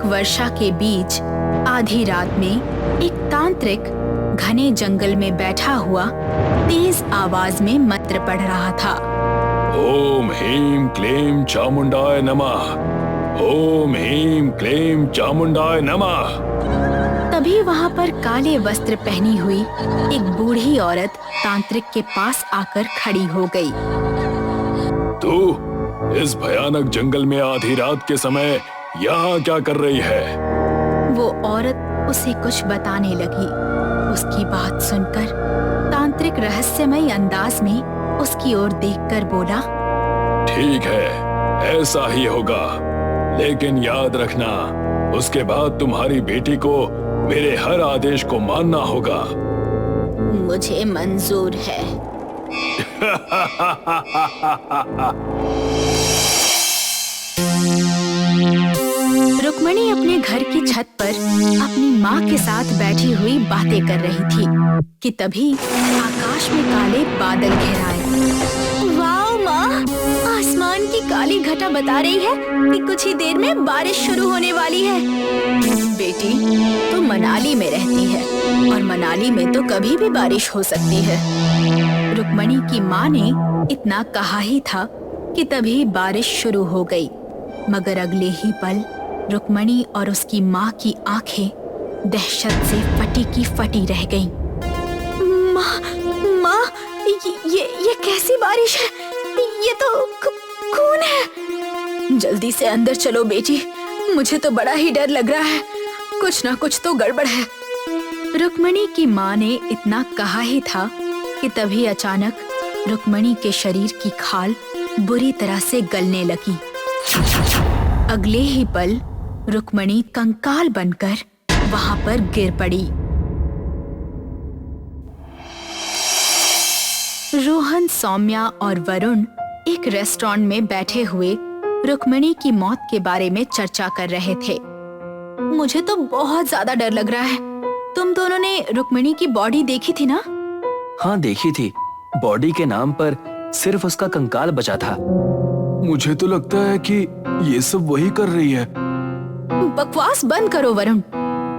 वर्षा के बीच आधी रात में एक तांत्रिक घने जंगल में बैठा हुआ तेज आवाज में मंत्र पढ़ रहा था। ओम ह्रीं क्लीं चामुंडाय नमः। ओम ह्रीं क्लीं चामुंडाय नमः। तभी वहाँ पर काले वस्त्र पहनी हुई एक बूढ़ी औरत तांत्रिक के पास आकर खड़ी हो गई। तू इस भयानक जंगल में आधी रात के समय यहाँ क्या कर रही है? वो औरत उसे कुछ बताने लगी। उसकी बात सुनकर तांत्रिक रहस्यमय अंदाज में उसकी ओर देखकर बोला, ठीक है, ऐसा ही होगा, लेकिन याद रखना, उसके बाद तुम्हारी बेटी को मेरे हर आदेश को मानना होगा। मुझे मंजूर है। रुक्मणी अपने घर की छत पर अपनी माँ के साथ बैठी हुई बातें कर रही थी कि तभी आकाश में काले बादल घिर आए। वाह माँ, आसमान की काली घटा बता रही है कि कुछ ही देर में बारिश शुरू होने वाली है। बेटी, तू मनाली में रहती है और मनाली में तो कभी भी बारिश हो सकती है। रुक्मणी की माँ ने इतना कहा ही था कि तभी बारिश शुरू हो गई, मगर अगले ही पल रुक्मणी और उसकी माँ की आंखें दहशत से फटी की फटी रह गईं। माँ, ये कैसी बारिश है? ये तो खून है। जल्दी से अंदर चलो बेटी, मुझे तो बड़ा ही डर लग रहा है। कुछ ना कुछ तो गड़बड़ है। रुक्मणी की माँ ने इतना कहा ही था कि तभी अचानक रुक्मणी के शरीर की खाल बुरी तरह से गलने लगी। अगले ही पल रुक्मणी कंकाल बनकर वहां पर गिर पड़ी। रोहन, सौम्या और वरुण एक रेस्टोरेंट में बैठे हुए रुक्मणी की मौत के बारे में चर्चा कर रहे थे। मुझे तो बहुत ज्यादा डर लग रहा है। तुम दोनों ने रुक्मणी की बॉडी देखी थी ना? हाँ, देखी थी। बॉडी के नाम पर सिर्फ उसका कंकाल बचा था। मुझे तो लगता है कि ये सब वही कर रही है। बकवास बंद करो वरुण,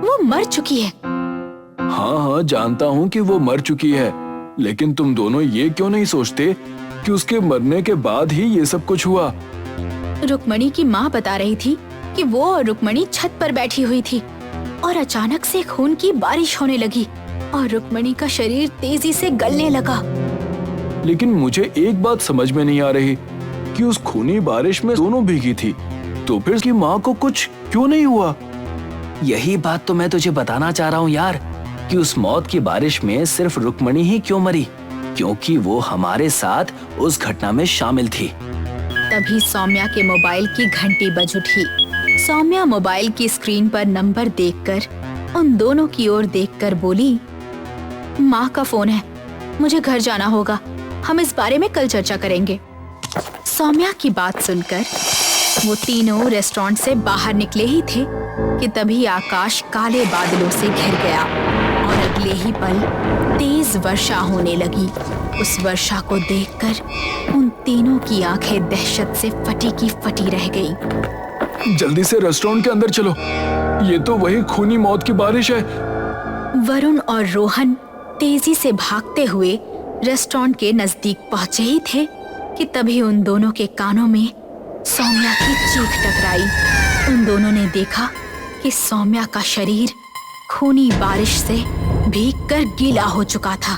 वो मर चुकी है। हाँ, जानता हूँ कि वो मर चुकी है, लेकिन तुम दोनों ये क्यों नहीं सोचते कि उसके मरने के बाद ही ये सब कुछ हुआ? रुक्मणी की माँ बता रही थी कि वो और रुक्मणी छत पर बैठी हुई थी और अचानक से खून की बारिश होने लगी और रुक्मणी का शरीर तेजी से गलने लगा। लेकिन मुझे एक बात समझ में नहीं आ रही कि उस खूनी बारिश में दोनों भीगी थी, तो फिर उसकी माँ को कुछ क्यों नहीं हुआ? यही बात तो मैं तुझे बताना चाह रहा हूँ यार, कि उस मौत की बारिश में सिर्फ रुक्मणी ही क्यों मरी, क्योंकि वो हमारे साथ उस घटना में शामिल थी। तभी सौम्या के मोबाइल की घंटी बज उठी। सौम्या मोबाइल की स्क्रीन पर नंबर देखकर उन दोनों की ओर देखकर बोली, माँ का फोन है, मुझे घर जाना होगा, हम इस बारे में कल चर्चा करेंगे। सौम्या की बात सुनकर वो तीनों रेस्टोरेंट से बाहर निकले ही थे कि तभी आकाश काले बादलों से घिर गया और अगले ही पल तेज वर्षा होने लगी। उस वर्षा को देखकर उन तीनों की आंखें दहशत से फटी की फटी रह गईं। जल्दी से रेस्टोरेंट के अंदर चलो, ये तो वही खूनी मौत की बारिश है। वरुण और रोहन तेजी से भागते हुए रेस्टोरेंट के नजदीक पहुंचे ही थे कि तभी उन दोनों के कानों में सौम्या की चीख टकराई। उन दोनों ने देखा कि सौम्या का शरीर खूनी बारिश से भीगकर गीला हो चुका था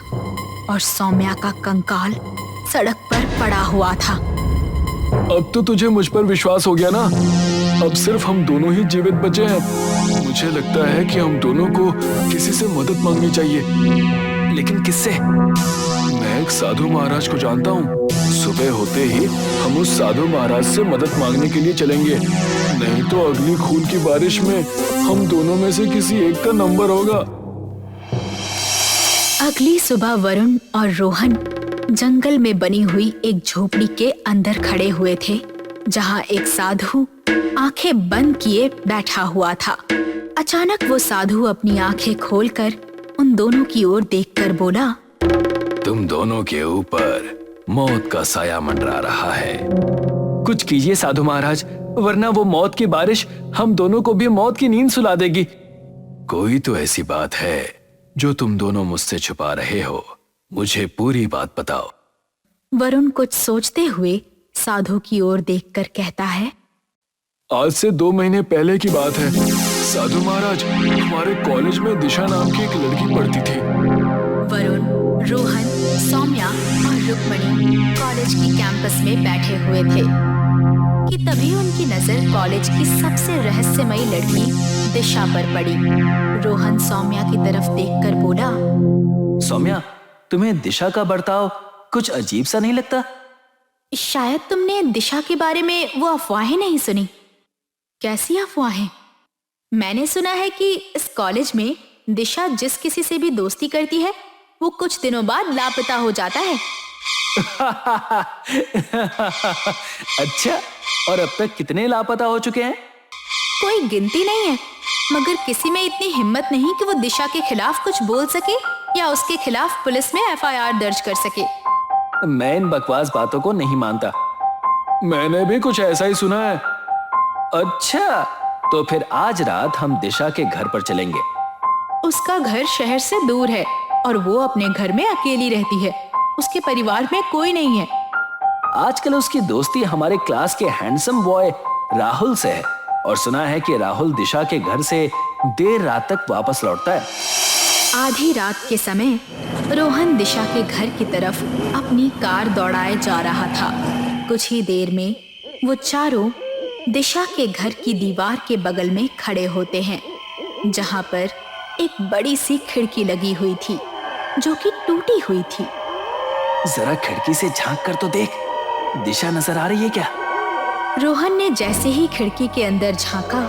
और सौम्या का कंकाल सड़क पर पड़ा हुआ था। अब तो तुझे मुझ पर विश्वास हो गया ना? अब सिर्फ हम दोनों ही जीवित बचे हैं। मुझे लगता है कि हम दोनों को किसी से मदद मांगनी चाहिए। लेकिन किससे? मैं एक साधु महाराज को जानता हूँ। सुबह होते ही हम उस साधु महाराज से मदद मांगने के लिए चलेंगे, नहीं तो अगली खून की बारिश में हम दोनों में से किसी एक का नंबर होगा। अगली सुबह वरुण और रोहन जंगल में बनी हुई एक झोपड़ी के अंदर खड़े हुए थे, जहाँ एक साधु आंखें बंद किए बैठा हुआ था। अचानक वो साधु अपनी आंखें खोलकर उन दोनों की ओर देखकर बोला, तुम दोनों के ऊपर मौत का साया मंडरा रहा है। कुछ कीजिए साधु महाराज, वरना वो मौत की बारिश हम दोनों को भी मौत की नींद सुला देगी। कोई तो ऐसी बात है जो तुम दोनों मुझसे छुपा रहे हो। मुझे पूरी बात बताओ। वरुण कुछ सोचते हुए साधु की ओर देखकर कहता है, आज से 2 महीने पहले की बात है। साधु महाराज, हमारे कॉलेज में दिशा नाम की एक लड़की पढ़ती थी। वरुण, रोहन, सौम्या और रुक्मणी कॉलेज की कैंपस में बैठे हुए थे कि तभी उनकी नजर कॉलेज की सबसे रहस्यमयी लड़की दिशा पर पड़ी। रोहन सौम्या की तरफ देखकर बोला, सौम्या, तुम्हें दिशा का बर्ताव कुछ अजीब सा नहीं लगता? शायद तुमने दिशा के बारे में वो अफवाहें नहीं सुनी। कैसी अफवाहें? मैंने सुना है कि इस कॉलेज में दिशा जिस किसी से भी दोस्ती करती है वो कुछ दिनों बाद लापता हो जाता है। अच्छा, और अब तक कितने लापता हो चुके हैं? कोई गिनती नहीं है, मगर किसी में इतनी हिम्मत नहीं कि वो दिशा के खिलाफ कुछ बोल सके या उसके खिलाफ पुलिस में एफआईआर दर्ज कर सके। मैं इन बकवास बातों को नहीं मानता। मैंने भी कुछ ऐसा ही सुना है। अच्छा, तो फिर आज रात हम दिशा के घर पर चलेंगे। उसका घर शहर से दूर है और वो अपने घर में अकेली रहती है। उसके परिवार में कोई नहीं है। आजकल उसकी दोस्ती हमारे क्लास के हैंडसम बॉय राहुल से है और सुना है कि राहुल दिशा के घर से देर रात तक वापस लौटता है। आधी रात के समय रोहन दिशा के घर की तरफ अपनी कार दौड़ाए जा रहा था। कुछ ही देर में वो चारों दिशा के घर की दीवार के बगल में खड़े होते हैं, जहां पर एक बड़ी सी खिड़की लगी हुई थी जो कि टूटी हुई थी। जरा खिड़की से झांक कर तो देख, दिशा नजर आ रही है क्या? रोहन ने जैसे ही खिड़की के अंदर झांका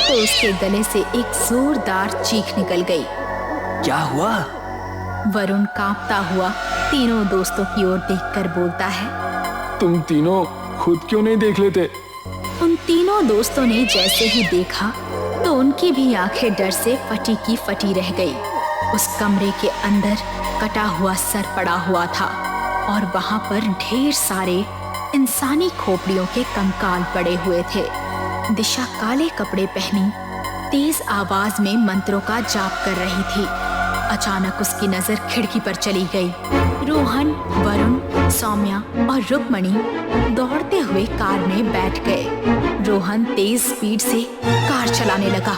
तो उसके गले से एक जोरदार चीख निकल गई। क्या हुआ? वरुण कांपता हुआ तीनों दोस्तों की ओर देखकर बोलता है, तुम तीनों खुद क्यों नहीं देख लेते? उन तीनों दोस्तों ने जैसे ही देखा तो उनकी भी आंखें डर से फटी की फटी रह गई। उस कमरे के अंदर कटा हुआ सर पड़ा हुआ था और वहां पर ढेर सारे इंसानी खोपड़ियों के कंकाल पड़े हुए थे। दिशा काले कपड़े पहनी तेज आवाज में मंत्रों का जाप कर रही थी। अचानक उसकी नजर खिड़की पर चली गई। रोहन, वरुण, सौम्या और रुक्मणी दौड़ते हुए कार में बैठ गए। रोहन तेज स्पीड से कार चलाने लगा।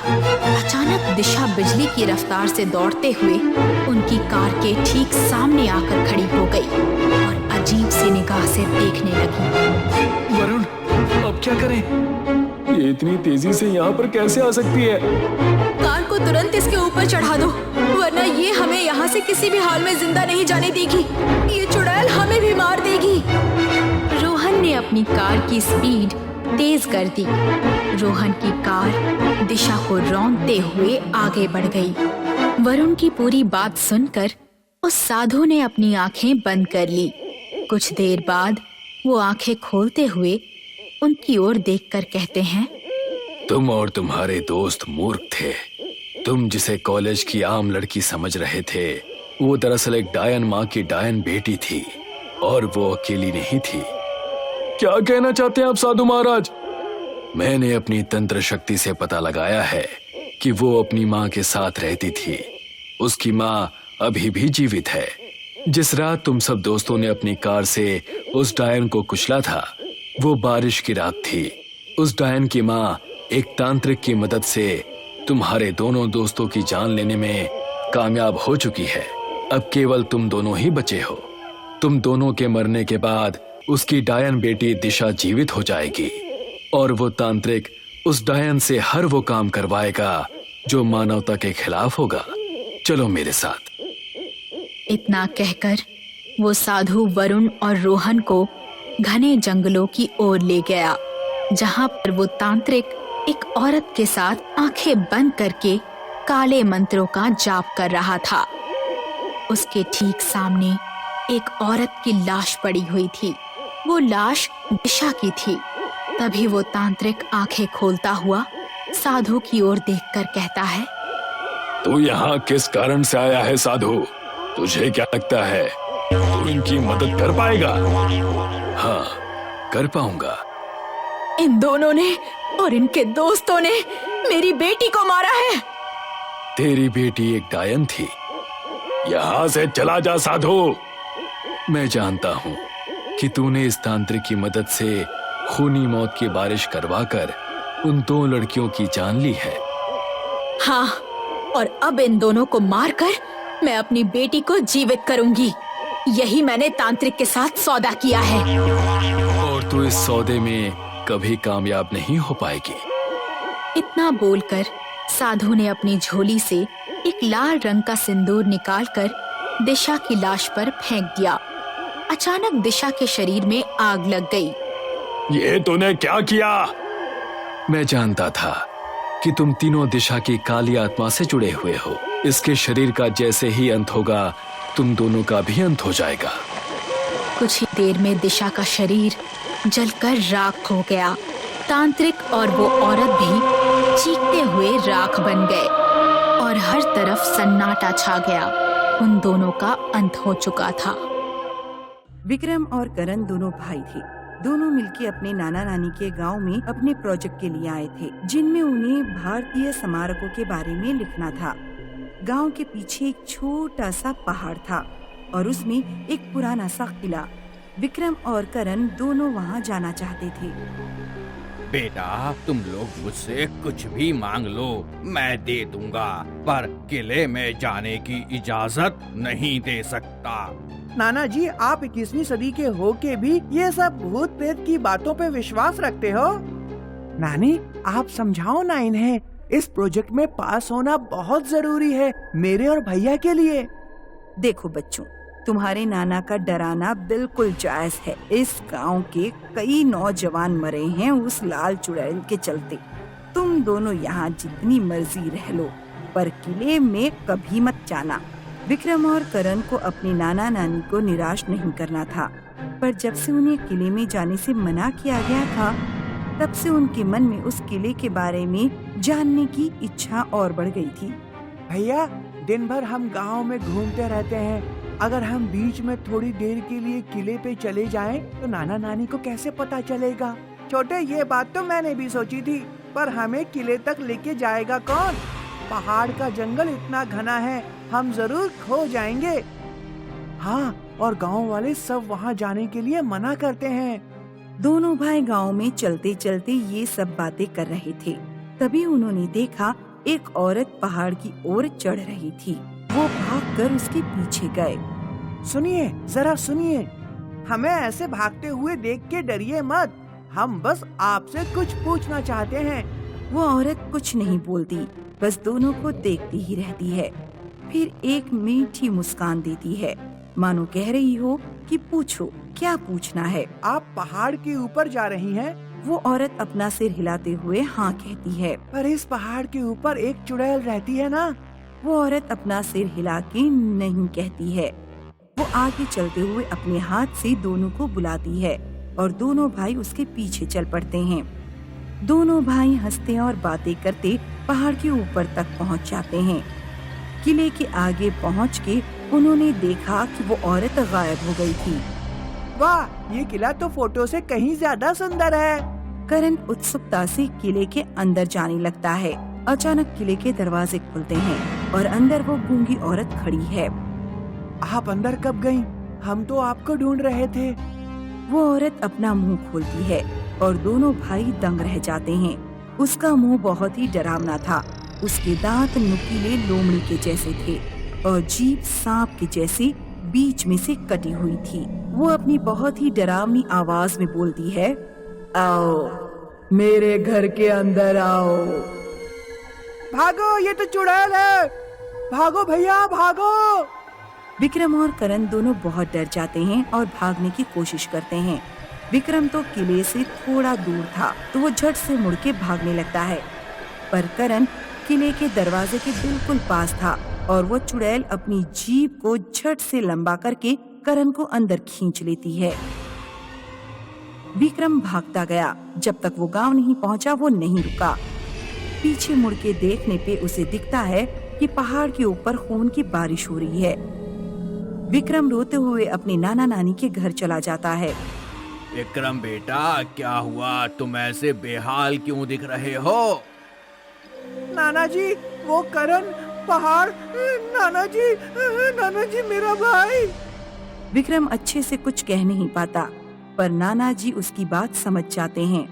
अचानक दिशा बिजली की रफ्तार से दौड़ते हुए उनकी कार के ठीक सामने आकर खड़ी हो गई और अजीब सी निगाह से देखने लगी। वरुण, अब क्या करें? ये इतनी तेजी से यहाँ पर कैसे आ सकती है? कार को तुरंत इसके ऊपर चढ़ा दो, वरना ये हमें यहाँ से किसी भी हाल में जिंदा नहीं जाने देगी। ये चुड़ैल हमें भी मार देगी। रोहन ने अपनी कार की स्पीड तेज कर दी। रोहन की कार दिशा को रौंदते हुए आगे बढ़ गई। वरुण की पूरी बात सुनकर उस साधु ने अपनी आंखें बंद कर ली। कुछ देर बाद वो आंखें खोलते हुए उनकी ओर देखकर कहते हैं, तुम और तुम्हारे दोस्त मूर्ख थे। तुम जिसे कॉलेज की आम लड़की समझ रहे थे, वो दरअसल एक डायन माँ की डायन बेटी थी और वो अकेली नहीं थी। क्या कहना चाहते हैं आप साधु महाराज? मैंने अपनी तंत्र शक्ति से पता लगाया है कि वो अपनी माँ के साथ रहती थी। उसकी माँ अभी भी जीवित है। जिस रात तुम सब दोस्तों ने अपनी कार से उस डायन को कुचला था, वो बारिश की रात थी। उस डायन की माँ एक तांत्रिक की मदद से तुम्हारे दोनों दोस्तों की जान लेने में कामयाब हो चुकी है। अब केवल तुम दोनों ही बचे हो। तुम दोनों के मरने के बाद उसकी डायन बेटी दिशा जीवित हो जाएगी और वो तांत्रिक उस डायन से हर वो काम करवाएगा जो मानवता के खिलाफ होगा। चलो मेरे साथ। इतना कहकर वो साधु वरुण और रोहन को घने जंगलों की ओर ले गया, जहां पर वो तांत्रिक एक औरत के साथ आंखें बंद करके काले मंत्रों का जाप कर रहा था। उसके ठीक सामने एक औरत की लाश पड़ी हुई थी। वो लाश दिशा की थी। तभी वो तांत्रिक आंखें खोलता हुआ साधु की ओर देखकर कहता है, तू यहाँ किस कारण से आया है साधु? तुझे क्या लगता है तू इनकी मदद कर पाएगा? हाँ, कर पाऊंगा। इन दोनों ने और इनके दोस्तों ने मेरी बेटी को मारा है। तेरी बेटी एक डायन थी। यहाँ से चला जा साधु। मैं जानता हूँ कि तूने इस तांत्रिक की मदद से खूनी मौत की बारिश करवाकर उन 2 लड़कियों की जान ली है। हाँ, और अब इन दोनों को मारकर मैं अपनी बेटी को जीवित करूंगी। यही मैंने तांत्रिक के साथ सौदा किया है। और तू इस सौदे में कभी कामयाब नहीं हो पाएगी। इतना बोलकर साधु ने अपनी झोली से एक लाल रंग का सिंदूर निकालकर दिशा की लाश पर फेंक दिया। अचानक दिशा के शरीर में आग लग गई। ये तूने क्या किया? मैं जानता था कि तुम तीनों दिशा की काली आत्मा से जुड़े हुए हो। इसके शरीर का जैसे ही अंत होगा, तुम दोनों का भी अंत हो जाएगा। कुछ ही देर में दिशा का शरीर जलकर राख हो गया। तांत्रिक और वो औरत भी चीखते हुए राख बन गए और हर तरफ सन्नाटा छा गया। उन दोनों का अंत हो चुका था। विक्रम और करण दोनों भाई थे। दोनों मिलकर अपने नाना नानी के गांव में अपने प्रोजेक्ट के लिए आए थे, जिनमें उन्हें भारतीय स्मारकों के बारे में लिखना था। गांव के पीछे एक छोटा सा पहाड़ था और उसमें एक पुराना सा किला। विक्रम और करण दोनों वहां जाना चाहते थे। बेटा, तुम लोग मुझसे कुछ भी मांग लो, मैं दे दूंगा, पर किले में जाने की इजाजत नहीं दे सकता। नाना जी, आप 21वीं सदी के होके भी ये सब भूत प्रेत की बातों पे विश्वास रखते हो? नानी, आप समझाओ ना इन्हें। इस प्रोजेक्ट में पास होना बहुत जरूरी है, मेरे और भैया के लिए। देखो बच्चों, तुम्हारे नाना का डराना बिल्कुल जायज है। इस गांव के कई नौजवान मरे हैं उस लाल चुड़ैल के चलते। तुम दोनों यहाँ जितनी मर्जी रह लो, पर किले में कभी मत जाना। विक्रम और करण को अपने नाना नानी को निराश नहीं करना था, पर जब से उन्हें किले में जाने से मना किया गया था, तब से उनके मन में उस किले के बारे में जानने की इच्छा और बढ़ गई थी। भैया, दिन भर हम गांव में घूमते रहते हैं। अगर हम बीच में थोड़ी देर के लिए किले पे चले जाएं, तो नाना नानी को कैसे पता चलेगा? छोटे, ये बात तो मैंने भी सोची थी, पर हमें किले तक लेके जाएगा कौन? पहाड़ का जंगल इतना घना है, हम जरूर खो जाएंगे। हाँ, और गांव वाले सब वहाँ जाने के लिए मना करते हैं। दोनों भाई गांव में चलते चलते ये सब बातें कर रहे थे। तभी उन्होंने देखा एक औरत पहाड़ की ओर चढ़ रही थी। वो भागकर उसके पीछे गए। सुनिए, जरा सुनिए, हमें ऐसे भागते हुए देख के डरिए मत, हम बस आपसे कुछ पूछना चाहते हैं। वो औरत कुछ नहीं बोलती, बस दोनों को देखती ही रहती है। फिर एक मीठी मुस्कान देती है, मानो कह रही हो कि पूछो, क्या पूछना है? आप पहाड़ के ऊपर जा रही हैं? वो औरत अपना सिर हिलाते हुए हाँ कहती है। पर इस पहाड़ के ऊपर एक चुड़ैल रहती है ना? वो औरत अपना सिर हिला के नहीं कहती है। वो आगे चलते हुए अपने हाथ से दोनों को बुलाती है और दोनों भाई उसके पीछे चल पड़ते हैं। दोनों भाई हंसते और बातें करते पहाड़ के ऊपर तक पहुंच जाते हैं। किले के आगे पहुंच के उन्होंने देखा कि वो औरत गायब हो गई थी। वाह, ये किला तो फोटो से कहीं ज्यादा सुंदर है। करण उत्सुकता से किले के अंदर जाने लगता है। अचानक किले के दरवाजे खुलते हैं और अंदर वो गूंगी औरत खड़ी है। आप अंदर कब गईं? हम तो आपको ढूंढ रहे थे। वो औरत अपना मुंह खोलती है और दोनों भाई दंग रह जाते हैं। उसका मुंह बहुत ही डरावना था। उसके दांत नुकीले लोमड़ी के जैसे थे और जीभ सांप के जैसे बीच में से कटी हुई थी। वो अपनी बहुत ही डरावनी आवाज में बोलती है, आओ, मेरे घर के अंदर आओ। भागो, ये तो चुड़ैल है। भागो भैया, भागो। विक्रम और करण दोनों बहुत डर जाते हैं और भागने की कोशिश करते हैं। विक्रम तो किले से थोड़ा दूर था, तो वो झट से मुड़ के भागने लगता है, पर करण किले के दरवाजे के बिल्कुल पास था और वो चुड़ैल अपनी जीभ को झट से लंबा करके करण को अंदर खींच लेती है। विक्रम भागता गया। जब तक वो गांव नहीं पहुंचा, वो नहीं रुका। पीछे मुड़ के देखने पे उसे दिखता है कि पहाड़ के ऊपर खून की बारिश हो रही है। विक्रम रोते हुए अपने नाना नानी के घर चला जाता है। विक्रम बेटा, क्या हुआ? तुम ऐसे बेहाल क्यों दिख रहे हो? नाना जी, वो करण पहाड़, नाना जी मेरा भाई। विक्रम अच्छे से कुछ कह नहीं पाता, पर नाना जी उसकी बात समझ जाते हैं।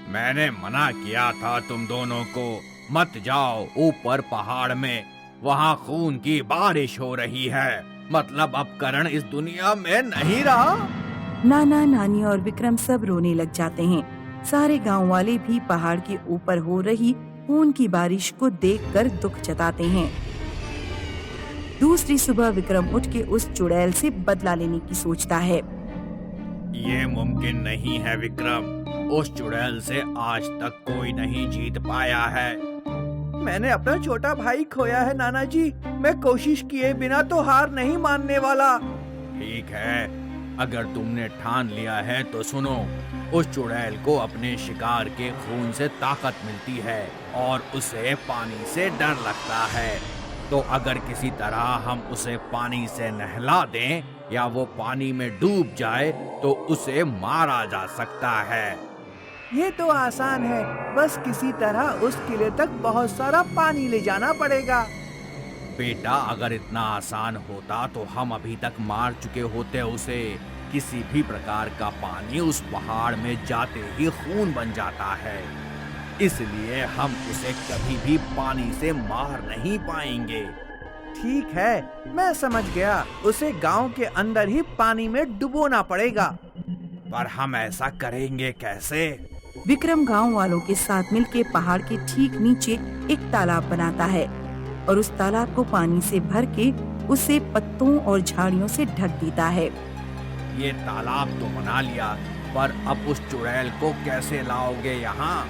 मैंने मना किया था तुम दोनों को, मत जाओ ऊपर पहाड़ में, वहाँ खून की बारिश हो रही है। मतलब अब करण इस दुनिया में नहीं रहा। नाना नानी और विक्रम सब रोने लग जाते हैं। सारे गांव वाले भी पहाड़ के ऊपर हो रही खून की बारिश को देखकर दुख जताते हैं। दूसरी सुबह विक्रम उठ के उस चुड़ैल से बदला लेने की सोचता है। ये मुमकिन नहीं है विक्रम, उस चुड़ैल से आज तक कोई नहीं जीत पाया है। मैंने अपना छोटा भाई खोया है नाना जी, मैं कोशिश किए बिना तो हार नहीं मानने वाला। ठीक है, अगर तुमने ठान लिया है तो सुनो, उस चुड़ैल को अपने शिकार के खून से ताकत मिलती है और उसे पानी से डर लगता है। तो अगर किसी तरह हम उसे पानी से नहला दें या वो पानी में डूब जाए तो उसे मारा जा सकता है। ये तो आसान है, बस किसी तरह उस किले तक बहुत सारा पानी ले जाना पड़ेगा। बेटा, अगर इतना आसान होता तो हम अभी तक मार चुके होते उसे। किसी भी प्रकार का पानी उस पहाड़ में जाते ही खून बन जाता है, इसलिए हम उसे कभी भी पानी से मार नहीं पाएंगे। ठीक है, मैं समझ गया, उसे गांव के अंदर ही पानी में डुबोना पड़ेगा। पर हम ऐसा करेंगे कैसे? विक्रम गांव वालों के साथ मिलके पहाड़ के ठीक नीचे एक तालाब बनाता है और उस तालाब को पानी से भर के उसे पत्तों और झाड़ियों से ढक देता है। ये तालाब तो बना लिया, पर अब उस चुड़ैल को कैसे लाओगे यहाँ?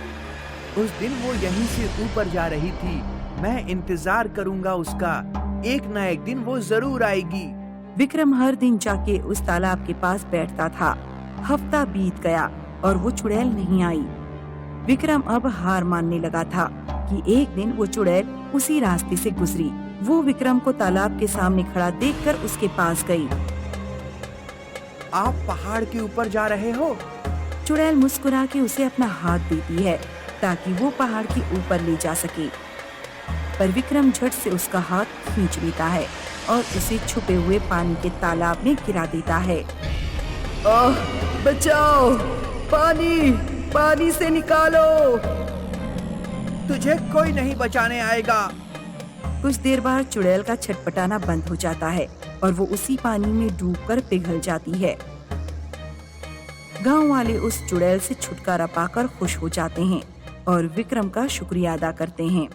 उस दिन वो यहीं से ऊपर जा रही थी, मैं इंतजार करूंगा उसका, एक न एक दिन वो जरूर आएगी। विक्रम हर दिन जाके उस तालाब के पास बैठता था। हफ्ता बीत गया और वो चुड़ैल नहीं आई। विक्रम अब हार मानने लगा था कि एक दिन वो चुड़ैल उसी रास्ते से गुजरी। वो विक्रम को तालाब के सामने खड़ा देखकर उसके पास गई। आप पहाड़ के ऊपर जा रहे हो? चुड़ैल मुस्कुरा के उसे अपना हाथ देती है ताकि वो पहाड़ के ऊपर ले जा सके, पर विक्रम झट से उसका हाथ खींच लेता है और उसे छुपे हुए पानी के तालाब में गिरा देता है। ओह, बचाओ, पानी से निकालो। तुझे कोई नहीं बचाने आएगा। कुछ देर बाद चुड़ैल का छटपटाना बंद हो जाता है और वो उसी पानी में डूबकर पिघल जाती है। गांव वाले उस चुड़ैल से छुटकारा पाकर खुश हो जाते हैं और विक्रम का शुक्रिया अदा करते हैं।